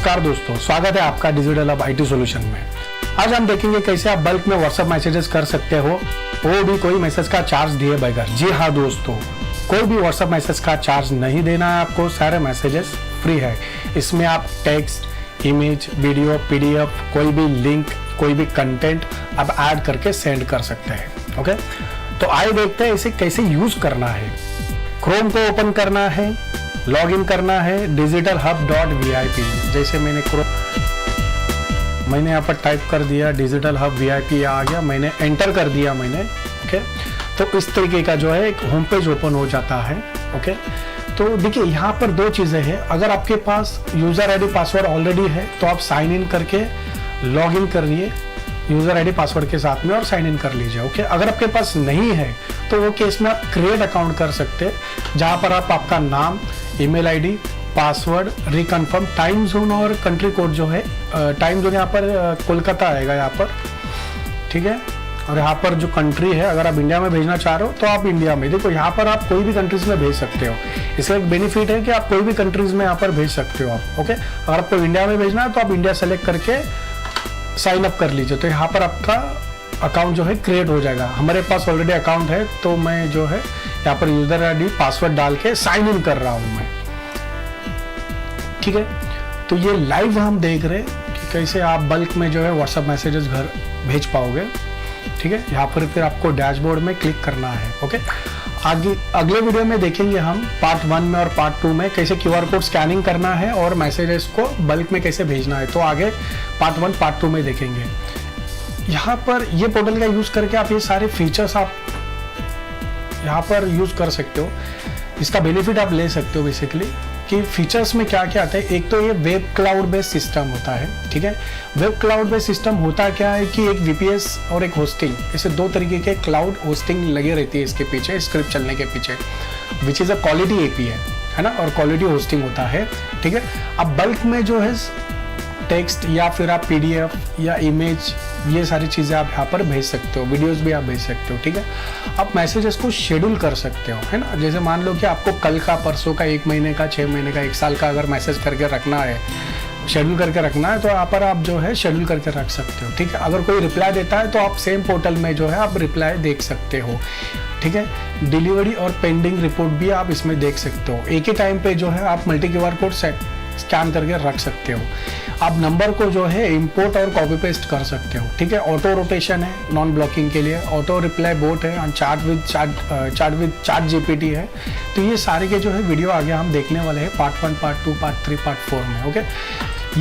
नमस्कार दोस्तों, स्वागत है आपका डिजिटल हब IT सॉल्यूशन में। आज हम देखेंगे कैसे आप बल्क में व्हाट्सएप मैसेजेस कर सकते हो, वो भी कोई मैसेज का चार्ज दिए बगैर। जी हाँ दोस्तों, कोई भी व्हाट्सएप मैसेज का चार्ज नहीं देना है आपको, सारे मैसेजेस फ्री है। इसमें आप टेक्स्ट, इमेज, वीडियो, PDF, कोई भी लिंक, कोई भी कंटेंट आप ऐड करके सेंड कर सकते हैं। ओके, तो आइए देखते हैं इसे कैसे यूज करना है। क्रोम को ओपन करना है, लॉग इन करना है digitalhub.vip। जैसे मैंने यहाँ पर टाइप कर दिया डिजिटल हब VIP, आ गया, मैंने एंटर कर दिया मैंने। ओके, तो इस तरीके का जो है एक होम पेज ओपन हो जाता है। ओके, तो देखिए यहाँ पर दो चीज़ें हैं। अगर आपके पास यूज़र ID पासवर्ड ऑलरेडी है तो आप साइन इन करके लॉग इन करिए यूज़र ID पासवर्ड के साथ में और साइन इन कर लीजिए। ओके, अगर आपके पास नहीं है तो वो केस में आप क्रिएट अकाउंट कर सकते हैं, जहाँ पर आप आपका नाम, email ID, password, reconfirm, time zone और कंट्री कोड जो है, टाइम जोन यहाँ पर कोलकाता आएगा यहाँ पर, ठीक है। और यहाँ पर जो कंट्री है, अगर आप इंडिया में भेजना चाह रहे हो तो आप इंडिया में, देखो यहाँ पर आप कोई भी कंट्रीज में भेज सकते हो। इसका एक बेनिफिट है कि आप कोई भी कंट्रीज में यहाँ पर भेज सकते हो आप। ओके, अगर आपको इंडिया में भेजना है तो आप इंडिया सेलेक्ट करके साइन अप कर लीजिए, तो यहाँ पर आपका अकाउंट जो है क्रिएट हो जाएगा। हमारे पास ऑलरेडी अकाउंट है तो मैं जो है यहाँ पर यूजर ID पासवर्ड डाल के साइन इन कर रहा हूँ मैं, ठीक है। तो ये लाइव हम देख रहे हैं कि कैसे आप बल्क में जो है व्हाट्सएप मैसेजेस घर भेज पाओगे, ठीक है। यहाँ पर फिर आपको डैशबोर्ड में क्लिक करना है। ओके, आगे अगले वीडियो में देखेंगे हम पार्ट 1 में और पार्ट 2 में कैसे QR कोड स्कैनिंग करना है और मैसेजेस को बल्क में कैसे भेजना है। तो आगे पार्ट 1 पार्ट 2 में देखेंगे। यहाँ पर ये पोर्टल का यूज़ करके आप ये सारे फीचर्स आप यहाँ पर यूज़ कर सकते हो। इसका बेनिफिट आप ले सकते हो बेसिकली कि फीचर्स में क्या क्या आता है। एक तो ये वेब क्लाउड बेस्ड सिस्टम होता है, ठीक है। वेब क्लाउड बेस्ड सिस्टम होता क्या है कि एक VPS और एक होस्टिंग, ऐसे दो तरीके के क्लाउड होस्टिंग लगे रहती है इसके पीछे, स्क्रिप्ट चलने के पीछे, which is a quality API है ना, और क्वालिटी होस्टिंग होता है, ठीक है। अब बल्क में जो है टेक्स्ट या फिर आप PDF या इमेज, ये सारी चीज़ें आप यहाँ पर भेज सकते हो, वीडियोस भी आप भेज सकते हो, ठीक है। आप मैसेजेस को शेड्यूल कर सकते हो, है ना। जैसे मान लो कि आपको कल का, परसों का, 1 महीने का, 6 महीने का, 1 साल का अगर मैसेज करके रखना है, शेड्यूल करके रखना है, तो यहाँ पर आप जो है शेड्यूल करके रख सकते हो, ठीक है। अगर कोई रिप्लाई देता है तो आप सेम पोर्टल में जो है आप रिप्लाई देख सकते हो, ठीक है। डिलीवरी और पेंडिंग रिपोर्ट भी आप इसमें देख सकते हो। एक ही टाइम पे जो है आप मल्टी QR कोड स्कैन करके रख सकते हो। आप नंबर को जो है इंपोर्ट और कॉपी पेस्ट कर सकते हो, ठीक है। ऑटो रोटेशन है नॉन ब्लॉकिंग के लिए, ऑटो रिप्लाई बोट है, और चैट विद GPT है। तो ये सारे के जो है वीडियो आगे हम देखने वाले हैं पार्ट 1, पार्ट 2, पार्ट 3, पार्ट 4 में। ओके,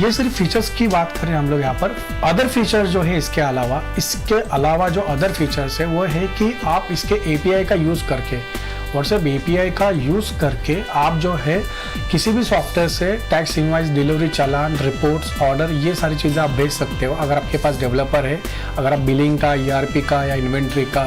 ये सिर्फ फीचर्स की बात करें हम लोग यहाँ पर। अदर फीचर्स जो है इसके अलावा जो अदर फीचर्स है वो है कि आप इसके API का यूज़ करके, व्हाट्सएप API का यूज़ करके आप जो है किसी भी सॉफ्टवेयर से टैक्स, इनवॉइस, डिलीवरी, चालान, रिपोर्ट्स, ऑर्डर, ये सारी चीज़ें आप भेज सकते हो। अगर आपके पास डेवलपर है, अगर आप बिलिंग का, ERP का या इन्वेंट्री का,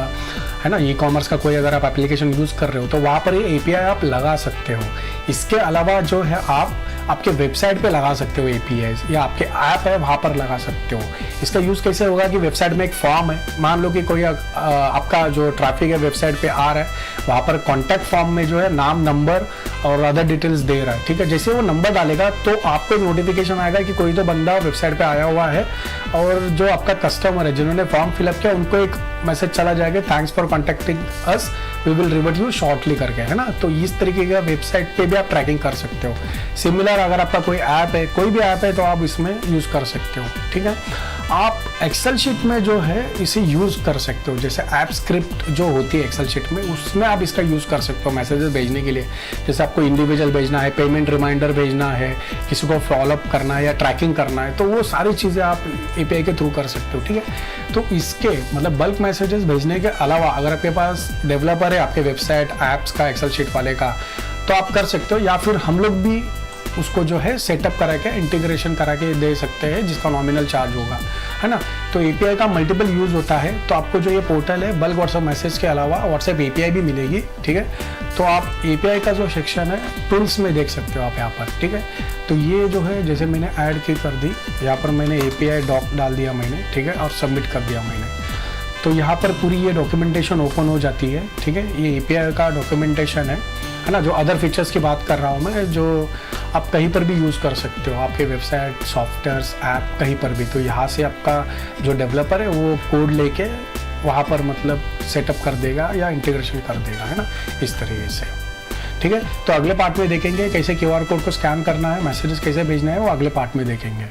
है ना, E-कॉमर्स का कोई अगर आप एप्लीकेशन यूज़ कर रहे हो तो वहाँ पर ये API आप लगा सकते हो। इसके अलावा जो है आप आपके वेबसाइट पे लगा सकते हो APIs, या आपके ऐप है वहाँ पर लगा सकते हो। इसका यूज़ कैसे होगा कि वेबसाइट में एक फॉर्म है, मान लो कि कोई आपका जो ट्रैफिक है वेबसाइट पे आ रहा है, वहाँ पर कॉन्टैक्ट फॉर्म में जो है नाम, नंबर और अदर डिटेल्स दे रहा है, ठीक है। जैसे वो नंबर डालेगा तो आपको नोटिफिकेशन आएगा कि कोई तो बंदा वेबसाइट पे आया हुआ है, और जो आपका कस्टमर है जिन्होंने फॉर्म फिलअप किया उनको एक मैसेज चला जाएगा, thanks for contacting us, we will revert you shortly करके, है ना। तो इस तरीके का वेबसाइट पे भी आप ट्रैकिंग कर सकते हो। सिमिलर अगर आपका कोई ऐप है, कोई भी ऐप है, तो आप इसमें यूज़ कर सकते हो, ठीक है। आप एक्सेल शीट में जो है इसे यूज़ कर सकते हो, जैसे ऐप स्क्रिप्ट जो होती है एक्सेल शीट में, उसमें आप इसका यूज़ कर सकते हो मैसेजेस भेजने के लिए। जैसे आपको इंडिविजुअल भेजना है, पेमेंट रिमाइंडर भेजना है, किसी को फॉलोअप करना है या ट्रैकिंग करना है, तो वो सारी चीज़ें आप API के थ्रू कर सकते हो, ठीक है। तो इसके मतलब बल्क मैसेजेस भेजने के अलावा अगर आपके पास डेवलपर है आपके वेबसाइट ऐप्स का, एक्सेल शीट वाले का, तो आप कर सकते हो, या फिर हम लोग भी उसको जो है सेटअप करा के, इंटीग्रेशन करा के दे सकते हैं, जिसका नॉमिनल चार्ज होगा, है ना। तो API का मल्टीपल यूज़ होता है। तो आपको जो ये पोर्टल है, बल्क व्हाट्सएप मैसेज के अलावा व्हाट्सएप API भी मिलेगी, ठीक है। तो आप API का जो सेक्शन है टूल्स में देख सकते हो आप यहाँ पर, ठीक है। तो ये जो है जैसे मैंने ऐड की कर दी, यहाँ पर मैंने API डॉक डाल दिया मैंने, ठीक है, और सबमिट कर दिया मैंने। तो यहाँ पर पूरी ये डॉक्यूमेंटेशन ओपन हो जाती है, ठीक है। ये API का डॉक्यूमेंटेशन है। है ना, जो अदर फीचर्स की बात कर रहा हूँ मैं, जो आप कहीं पर भी यूज़ कर सकते हो, आपके वेबसाइट, सॉफ्टवेयर्स, ऐप कहीं पर भी। तो यहाँ से आपका जो डेवलपर है वो कोड लेके वहाँ पर मतलब सेटअप कर देगा या इंटीग्रेशन कर देगा, है ना, इस तरीके से। ठीक है, तो अगले पार्ट में देखेंगे कैसे QR कोड को स्कैन करना है, मैसेजेस कैसे भेजना है, वो अगले पार्ट में देखेंगे।